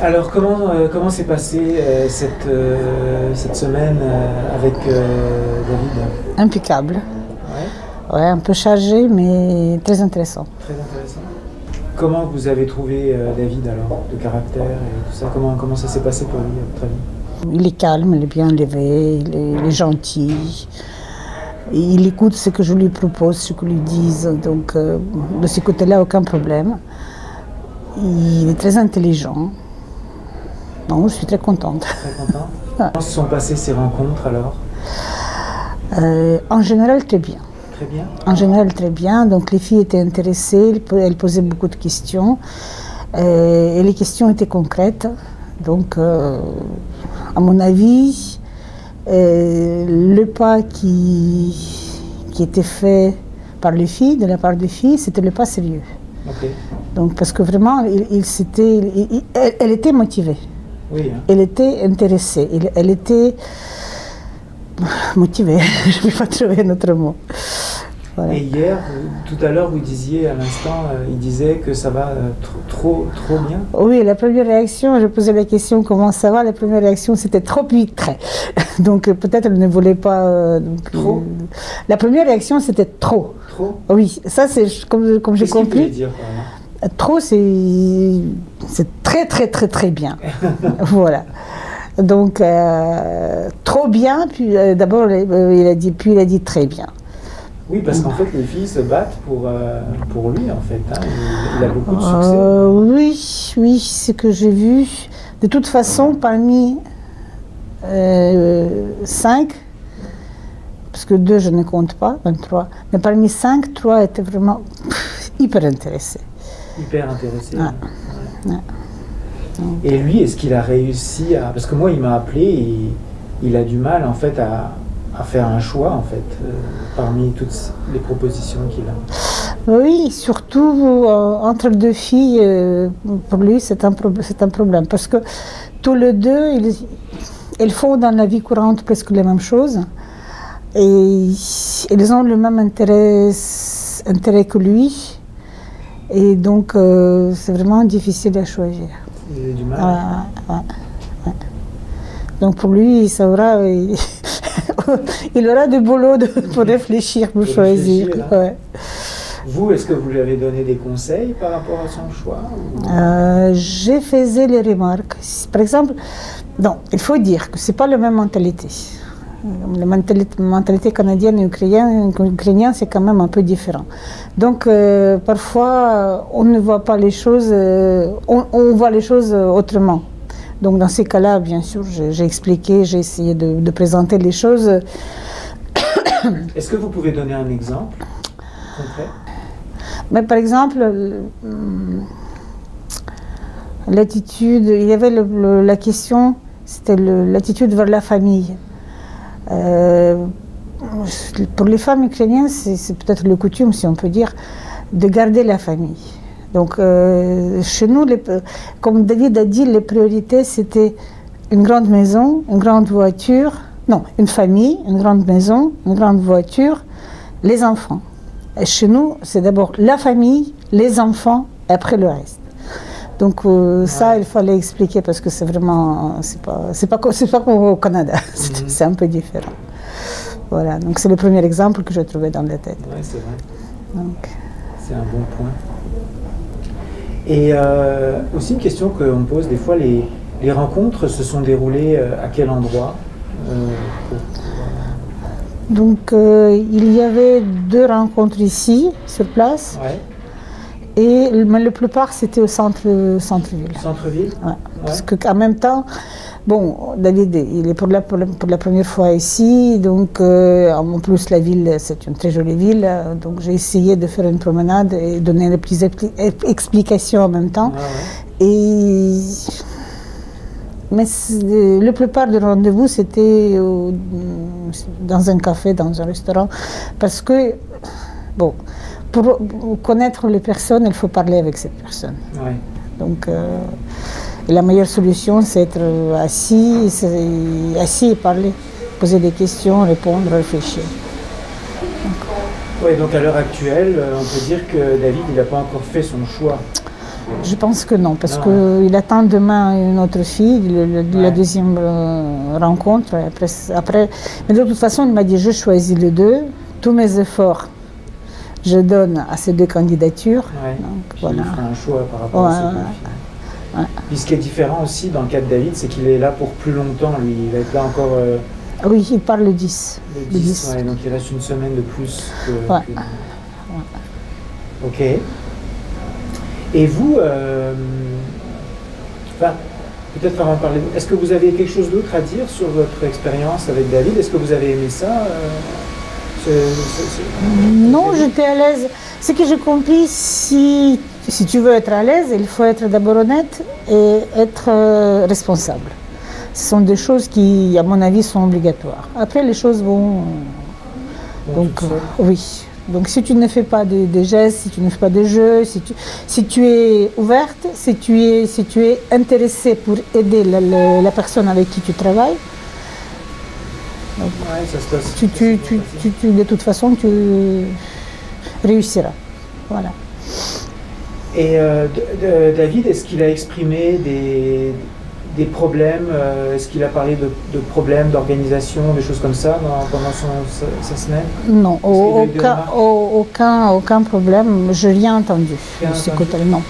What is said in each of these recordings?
Alors, comment s'est passée cette semaine avec David? Impeccable. Ouais. Ouais, un peu chargé, mais très intéressant. Très intéressant. Comment vous avez trouvé David alors, de caractère et tout ça? Comment ça s'est passé pour lui, à votre avis? Il est calme, il est bien élevé, il est gentil. Il écoute ce que je lui propose, ce que je lui dis. Donc, de ce côté-là, aucun problème. Il est très intelligent. Non, je suis très contente. Très content. Comment se sont passées ces rencontres alors? En général, très bien. Très bien. En général, très bien. Donc, les filles étaient intéressées, elles posaient beaucoup de questions. Et les questions étaient concrètes. Donc, à mon avis, le pas qui était fait par les filles, de la part des filles, c'était le pas sérieux. Okay. Donc, parce que vraiment, elle était motivée. Oui, hein. Elle était intéressée. Elle était motivée. Je ne peux pas trouver un autre mot. Voilà. Et hier, tout à l'heure, vous disiez à l'instant, il disait que ça va trop bien. Oui, la première réaction, je posais la question comment ça va. La première réaction, c'était trop vite, très. Donc peut-être elle ne voulait pas. Trop. La première réaction, c'était trop. Trop. Oui, ça c'est comme j'ai compris. Dire, trop, c'est très bien. Voilà. Donc trop bien. Puis d'abord il a dit très bien. Oui, parce qu'en fait, les filles se battent pour lui, en fait. Hein. Il a beaucoup de succès. Oui, ce que j'ai vu. De toute façon, parmi 5, parce que 2, je ne compte pas, 23, mais parmi 5, 3 étaient vraiment hyper intéressés. Hyper intéressés. Ouais. Ouais. Et lui, est-ce qu'il a réussi à... Parce que moi, il m'a appelé et il a du mal, en fait, à faire un choix, en fait, parmi toutes les propositions qu'il a. Oui, surtout entre 2 filles, pour lui, c'est un problème. Parce que tous les deux, ils font dans la vie courante presque les mêmes choses. Et ils ont le même intérêt que lui. Et donc, c'est vraiment difficile à choisir. Il a du mal. Ouais. Donc, pour lui, ça aura... il aura du boulot pour réfléchir, pour choisir. Ouais. Vous, est-ce que vous lui avez donné des conseils par rapport à son choix Je faisais les remarques. Par exemple, non, il faut dire que ce n'est pas la même mentalité. La mentalité canadienne et ukrainienne, c'est quand même un peu différent. Donc, parfois, on ne voit pas les choses, on voit les choses autrement. Donc, dans ces cas-là, bien sûr, j'ai expliqué, j'ai essayé de présenter les choses. Est-ce que vous pouvez donner un exemple concret? Mais par exemple, l'attitude, il y avait la question, c'était l'attitude vers la famille. Pour les femmes ukrainiennes, c'est peut-être le coutume, si on peut dire, de garder la famille. Donc, chez nous, comme David a dit, les priorités, c'était une grande maison, une grande voiture, non, une famille, une grande maison, une grande voiture, les enfants. Et chez nous, c'est d'abord la famille, les enfants, et après le reste. Donc, ça, il fallait expliquer parce que c'est vraiment, c'est pas comme au Canada, c'est un peu différent. Voilà, donc c'est le premier exemple que j'ai trouvé dans la tête. Oui, c'est vrai. Donc. C'est un bon point. Et aussi une question qu'on pose des fois, les rencontres se sont déroulées à quel endroit Donc il y avait 2 rencontres ici, sur place, ouais. mais la plupart c'était au centre-ville. Centre-ville? Ouais. Parce qu'en même temps, bon, David, il est pour la première fois ici, donc en plus la ville, c'est une très jolie ville, donc j'ai essayé de faire une promenade et donner les plus explications en même temps. Ah, ouais. Mais la plupart des rendez-vous, c'était dans un café, dans un restaurant, parce que, bon, pour connaître les personnes, il faut parler avec cette personne. Ouais. Donc, la meilleure solution, c'est être assis et parler, poser des questions, répondre, réfléchir. Oui, donc à l'heure actuelle, on peut dire que David, il n'a pas encore fait son choix. Je pense que non, parce Non. qu'il attend demain une autre fille, la Ouais. deuxième rencontre. Après, mais de toute façon, il m'a dit, je choisis les deux, tous mes efforts, je donne à ces deux candidatures. Ouais. Donc, Puis voilà. il fera un choix par rapport à ces deux filles. Ouais. Puis ce qui est différent aussi dans le cas de David, c'est qu'il est là pour plus longtemps, lui. Il va être là encore Oui, il parle le 10. le 10, ouais, donc il reste une semaine de plus que... Ouais. Ok. Et vous, enfin, peut-être avant de parler, est-ce que vous avez quelque chose d'autre à dire sur votre expérience avec David? Est-ce que vous avez aimé ça Non, j'étais à l'aise. Ce que j'ai compris, si tu veux être à l'aise, il faut être d'abord honnête et être responsable. Ce sont des choses qui, à mon avis, sont obligatoires. Après, les choses vont... Donc, oui. Donc, si tu ne fais pas des gestes, si tu ne fais pas de jeux, si tu es ouverte, si tu es intéressée pour aider la personne avec qui tu travailles, donc, ouais, ça se passe. de toute façon, tu réussiras. Voilà. Et David, est-ce qu'il a exprimé des problèmes? Est-ce qu'il a parlé de problèmes d'organisation, des choses comme ça pendant sa semaine? Non, aucun problème. Je n'ai rien entendu de ce côté-là. Non.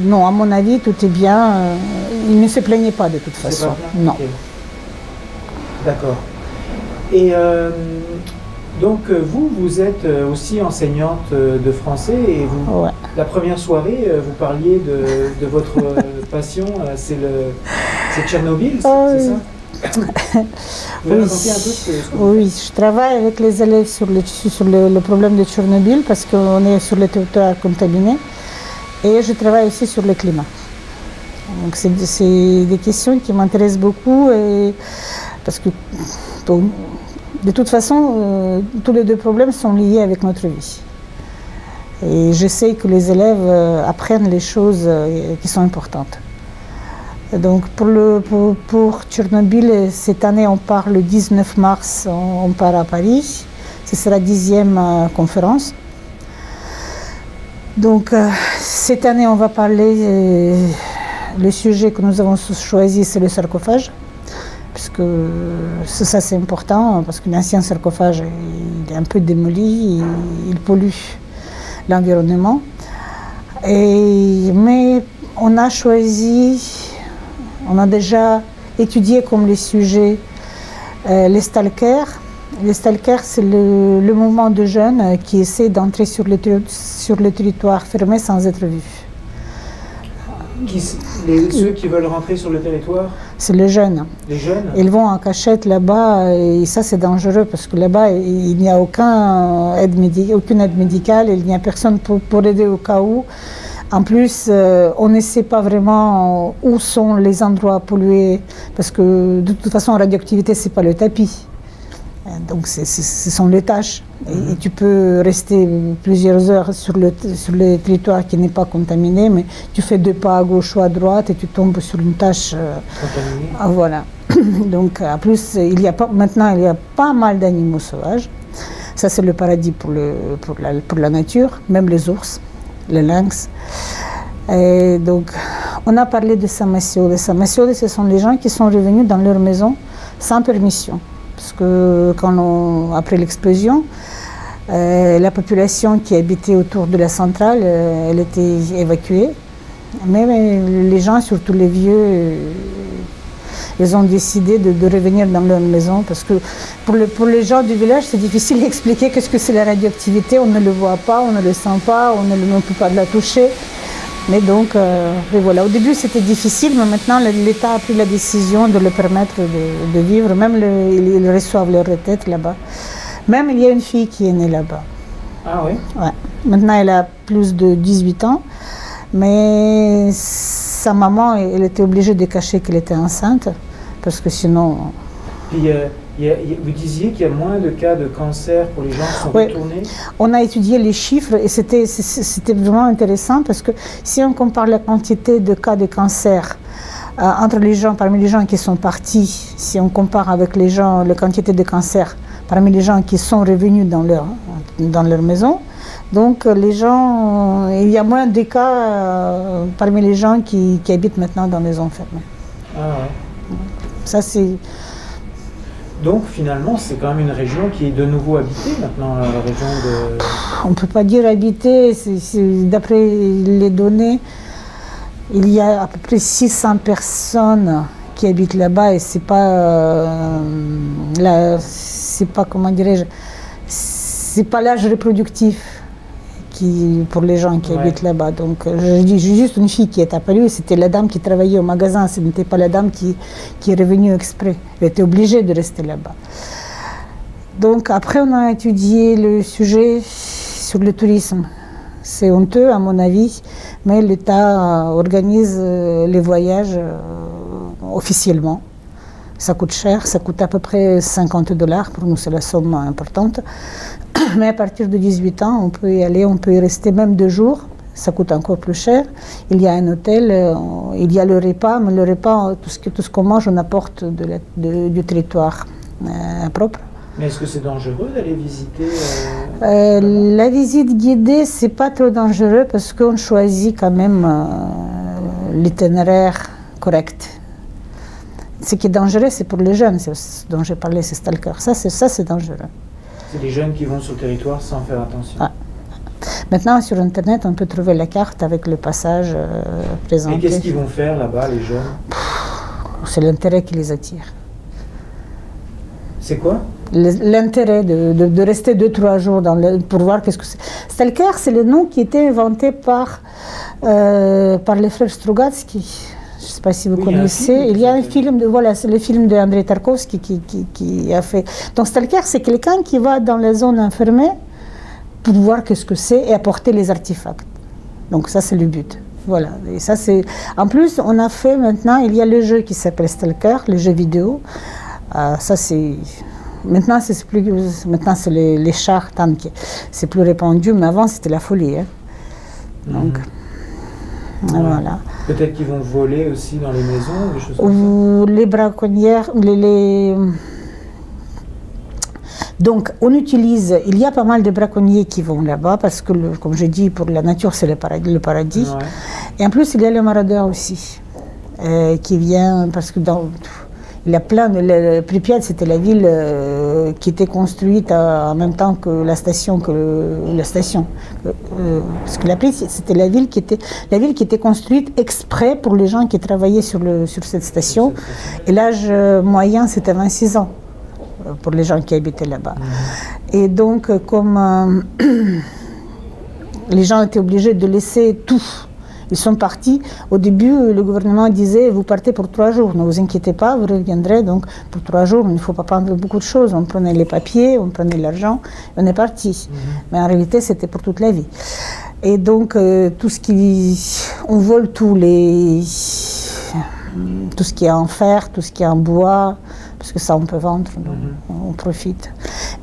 Non, à mon avis, tout est bien. Il ne se plaignait pas de toute façon. Non. Okay. D'accord. Et donc vous êtes aussi enseignante de français et vous, ouais. La première soirée, vous parliez de votre passion, c'est Tchernobyl, c'est ça? Vous pouvez raconter un peu ce que oui, je travaille avec les élèves sur le problème de Tchernobyl parce qu'on est sur le territoire contaminé et je travaille aussi sur le climat. Donc c'est des questions qui m'intéressent beaucoup et parce que de toute façon, tous les deux problèmes sont liés avec notre vie. Et je sais que les élèves apprennent les choses qui sont importantes. Donc pour Tchernobyl, cette année, on part le 19 mars, on part à Paris. Ce sera la 10e conférence. Donc cette année, on va parler, le sujet que nous avons choisi, c'est le sarcophage. Parce que ça c'est important, parce que l'ancien sarcophage il est un peu démoli, il pollue l'environnement. Mais on a choisi, on a déjà étudié comme les sujets les stalkers. Les stalkers, c'est le mouvement de jeunes qui essaient d'entrer sur le territoire fermé sans être vus. Ceux qui veulent rentrer sur le territoire? C'est les jeunes. Les jeunes? Ils vont en cachette là-bas et ça c'est dangereux parce que là-bas il n'y a aucune aide médicale, il n'y a personne pour aider au cas où. En plus, on ne sait pas vraiment où sont les endroits pollués parce que de toute façon, la radioactivité, ce n'est pas le tapis. Donc ce sont les tâches. Et tu peux rester plusieurs heures sur le territoire qui n'est pas contaminé, mais tu fais 2 pas à gauche ou à droite et tu tombes sur une tâche contaminée. Voilà. Donc en plus, maintenant il y a pas mal d'animaux sauvages. Ça c'est le paradis pour la nature, même les ours, les lynx. Et donc on a parlé de Samasio. Les Samasio, ce sont les gens qui sont revenus dans leur maison sans permission. Parce que après l'explosion, la population qui habitait autour de la centrale, elle était évacuée. Mais les gens, surtout les vieux, ils ont décidé de revenir dans leur maison. Parce que pour les gens du village, c'est difficile d'expliquer qu'est-ce que c'est la radioactivité. On ne le voit pas, on ne le sent pas, on ne peut pas la toucher. Mais donc, voilà. Au début, c'était difficile, mais maintenant, l'État a pris la décision de leur permettre de vivre. Même ils reçoivent leur retraite là-bas. Même, il y a une fille qui est née là-bas. Ah oui? Ouais. Maintenant, elle a plus de 18 ans. Mais sa maman, elle était obligée de cacher qu'elle était enceinte. Parce que sinon... Puis, vous disiez qu'il y a moins de cas de cancer pour les gens qui sont retournés? On a étudié les chiffres et c'était vraiment intéressant parce que si on compare la quantité de cas de cancer parmi les gens qui sont partis, si on compare avec la quantité de cancer parmi les gens qui sont revenus dans leur maison, Donc les gens, il y a moins de cas parmi les gens qui habitent maintenant dans les zones fermées. Ah ouais. Ça c'est... Donc finalement, c'est quand même une région qui est de nouveau habitée maintenant, la région de... On ne peut pas dire habitée, d'après les données, il y a à peu près 600 personnes qui habitent là-bas et c'est pas, comment dirais-je, c'est pas l'âge reproductif pour les gens qui habitent là-bas. Donc j'ai juste une fille qui est apparue, c'était la dame qui travaillait au magasin, ce n'était pas la dame qui est revenue exprès, elle était obligée de rester là-bas. Donc après on a étudié le sujet sur le tourisme. C'est honteux à mon avis, mais l'État organise les voyages officiellement. Ça coûte cher, ça coûte à peu près $50, pour nous c'est la somme importante. Mais à partir de 18 ans, on peut y aller, on peut y rester même 2 jours. Ça coûte encore plus cher. Il y a un hôtel, il y a le repas, mais le repas, tout ce qu'on mange, on apporte du territoire propre. Mais est-ce que c'est dangereux d'aller visiter la visite guidée, c'est pas trop dangereux parce qu'on choisit quand même l'itinéraire correct. Ce qui est dangereux, c'est pour les jeunes, c'est ce dont j'ai parlé, c'est stalker. Ça, c'est dangereux. C'est les jeunes qui vont sur le territoire sans faire attention. Ah. Maintenant, sur Internet, on peut trouver la carte avec le passage présenté. Et qu'est-ce qu'ils vont faire là-bas, les jeunes? C'est l'intérêt qui les attire. C'est quoi? L'intérêt de rester 2-3 jours pour voir qu'est-ce que c'est. Stalker, c'est le nom qui était inventé par les frères Strugatsky. Je ne sais pas si vous connaissez. Il y a un film, voilà, c'est le film d'Andrei Tarkovsky qui a fait. Donc Stalker, c'est quelqu'un qui va dans les zones enfermées pour voir qu'est-ce que c'est et apporter les artefacts. Donc ça, c'est le but. Voilà. Et ça, c'est... En plus, on a fait maintenant, il y a le jeu qui s'appelle Stalker, le jeu vidéo. Ça, c'est... Maintenant, c'est les chars tanks. C'est plus répandu, mais avant, c'était la folie. Hein. Donc, voilà. Peut-être qu'ils vont voler aussi dans les maisons, des choses comme ça. Les braconnières, Donc, on utilise, il y a pas mal de braconniers qui vont là-bas parce que, comme je dis, pour la nature, c'est le paradis. Ouais. Et en plus, il y a le maraudeur aussi qui vient parce que il y a plein de... Pripyat, c'était la ville qui était construite en même temps que la station. Parce que c'était la ville qui était construite exprès pour les gens qui travaillaient sur cette station. Et l'âge moyen, c'était 26 ans pour les gens qui habitaient là-bas. Et donc, comme les gens étaient obligés de laisser tout, ils sont partis. Au début, le gouvernement disait, vous partez pour 3 jours, ne vous inquiétez pas, vous reviendrez. Donc, pour 3 jours, il ne faut pas prendre beaucoup de choses. On prenait les papiers, on prenait l'argent, on est parti. Mais en réalité, c'était pour toute la vie. Et donc, tout ce on vole tout ce qui est en fer, tout ce qui est en bois, parce que ça, on peut vendre, on profite.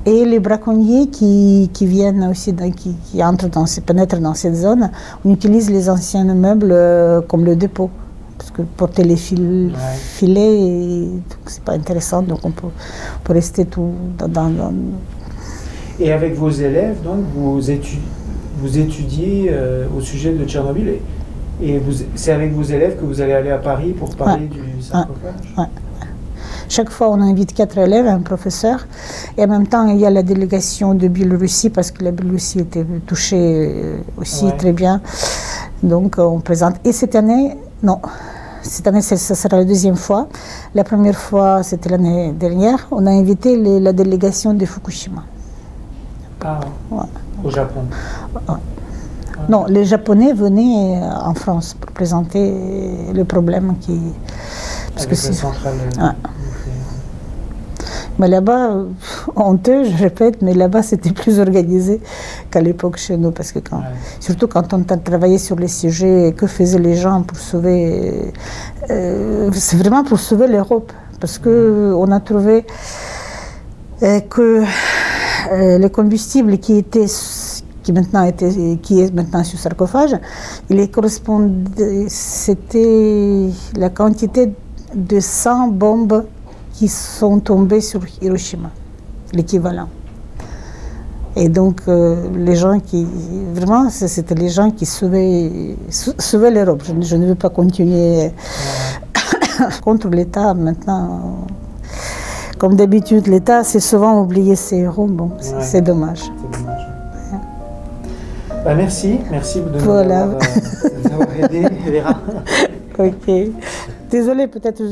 Et les braconniers qui viennent aussi, qui pénètrent dans cette zone, on utilise les anciens meubles comme le dépôt. Parce que porter les filets, c'est pas intéressant, donc on peut rester tout dans... Et avec vos élèves, donc, vous étudiez au sujet de Tchernobyl, et c'est avec vos élèves que vous allez aller à Paris pour parler du sarcophage? Ouais. Chaque fois, on invite 4 élèves, un professeur, et en même temps, il y a la délégation de Biélorussie, parce que la Biélorussie était touchée aussi très bien. Donc, on présente. Et cette année, ça sera la 2e fois. La première fois, c'était l'année dernière, on a invité la délégation de Fukushima. Ah, au Japon. Non, les Japonais venaient en France pour présenter le problème qui... Parce que c'est central. Mais là-bas, honteux, je répète, mais là-bas c'était plus organisé qu'à l'époque chez nous. Parce que surtout quand on a travaillé sur les sujets, que faisaient les gens pour sauver... c'est vraiment pour sauver l'Europe. Parce qu'on a trouvé que le combustible qui est maintenant sur sarcophage, c'était la quantité de 100 bombes qui sont tombées sur Hiroshima, l'équivalent. Et donc, les gens qui, vraiment, c'était les gens qui sauvaient l'Europe. Je ne veux pas continuer contre l'État maintenant. Comme d'habitude, l'État, c'est souvent oublié ses héros. Bon, c'est dommage. C'est dommage. Bah, merci de nous avoir aidé, Vera. Ok. Désolée, peut-être.